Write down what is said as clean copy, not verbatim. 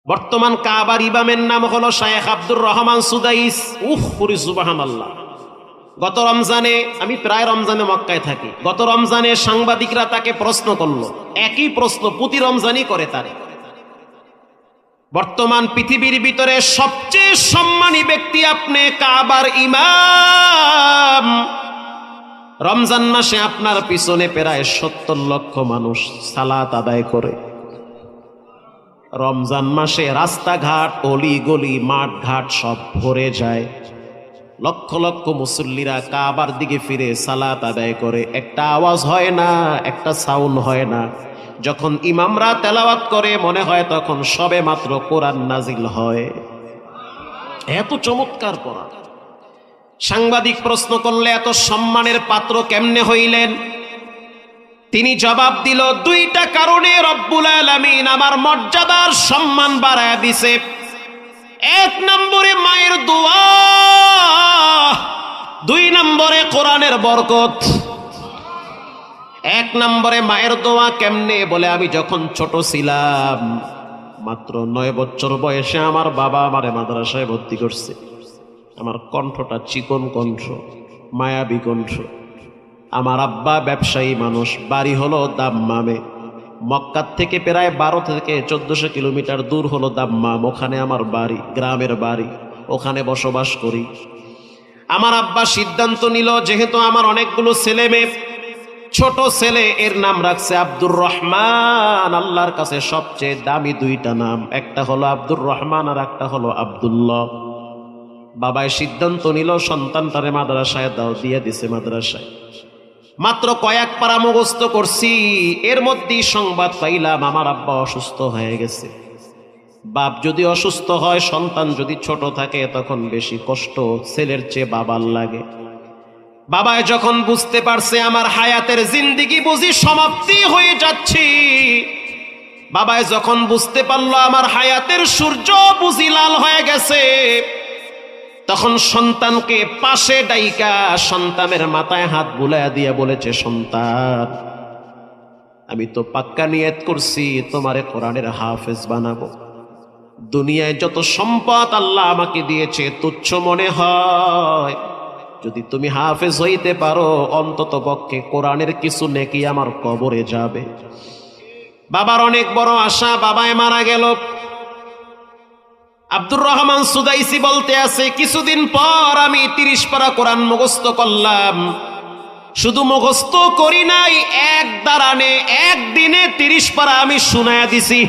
বর্তমান কাবার ইমামের নাম হলো শায়েখ আব্দুর রহমান সুদাইস। সুবহানাল্লাহ। গত রমজানে, আমি প্রায় রমজানে মক্কায় থাকি, গত রমজানে সাংবাদিকরা তাকে প্রশ্ন করলো, একই প্রশ্ন প্রতি রমজানই করে তারে। বর্তমান পৃথিবীর ভিতরে সবচেয়ে সম্মানী ব্যক্তি আপনি, কাবার ইমাম। রমজান মাসে আপনার পিছনে প্রায় 70 লক্ষ মানুষ সালাত আদায় করে। রমজান মাসে রাস্তাঘাট, অলি গলি, মাঠ ঘাট সব ভরে যায়। লক্ষ লক্ষ মুসল্লিরা কাবার দিকে ফিরে সালাত আদায় করে। একটা আওয়াজ হয় না, একটা সাউন্ড হয় না। যখন ইমামরা তেলাওয়াত করে মনে হয় তখন সবে মাত্র কোরআন নাজিল হয়। এত চমৎকার কোরআন। সাংবাদিক প্রশ্ন করলে এত সম্মানের পাত্র কেমনে হইলেন? তিনি জবাব দিল, দুইটা কারণে রব্বুল আলামিন আমার মর্যাদার সম্মান বাড়ায় দিছে। এক নম্বরে মায়ের দোয়া, 2 নম্বরে কোরআনের বরকত। 1 নম্বরে মায়ের দোয়া কেমনে? বলে আমি যখন ছোট ছিলাম, মাত্র 9 বছর বয়সে আমার বাবা আমারে মাদ্রাসায় ভর্তি করছে। আমার কণ্ঠটা চিকন কণ্ঠ, মায়াবী কণ্ঠ। আমার আব্বা ব্যবসায়ী মানুষ, বাড়ি হলো দাম্মামে। মক্কার থেকে প্রায় 12 থেকে 1400 কিলোমিটার দূর হলো দাম্মাম। ওখানে আমার বাড়ি, গ্রামের বাড়ি, ওখানে বসবাস করি। আমার আব্বা সিদ্ধান্ত নিল, যেহেতু আমার অনেকগুলো ছেলে মেয়ে, ছোট ছেলে এর নাম রাখছে আব্দুর রহমান। আল্লাহর কাছে সবচেয়ে দামি 2টা নাম, একটা হলো আব্দুর রহমান আর একটা হলো আব্দুল্লাহ। বাবায় সিদ্ধান্ত নিল সন্তানটারে মাদ্রাসায় দাও, দিয়ে দিছে মাদ্রাসায়। মাত্র কয়েক পারা মুখস্থ করছি, এর মধ্যেই সংবাদ পাইলাম আমার আব্বা অসুস্থ হয়ে গেছে। বাপ যদি অসুস্থ হয়, সন্তান যদি ছোট থাকে, তখন বেশি কষ্ট ছেলের চেয়ে বাবার লাগে। বাবায় যখন বুঝতে পারছে আমার হায়াতের জিন্দেগি বুঝি সমাপ্তি হয়ে যাচ্ছি, বাবায় যখন বুঝতে পারলো আমার হায়াতের সূর্য বুঝি লাল হয়ে গেছে, তখন সন্তানকে পাশে ডাইকা সন্তানের মাথায় হাত বুলাইয়া দিয়ে বলেছে, সন্তান, আমি তো পাক্কা নিয়ত করছি তোমারে কোরআনের হাফেজ বানাবো। দুনিয়ায় যত সম্পদ আল্লাহ আমাকে দিয়েছে তুচ্ছ মনে হয়, যদি তুমি হাফেজ হইতে পারো, অন্তত পক্ষে কোরআনের কিছু নেকি আমার কবরে যাবে। বাবার অনেক বড় আশা, বাবায় মারা গেল। আব্দুর রহমান সুদাইসি বলতে আছে, কিছুদিন পর আমি 30 পারা কোরআন মুখস্থ করলাম। শুধু মুখস্থ করি নাই, এক দাঁড়ানে একদিনে 30 পারা আমি শুনায়া দিছি।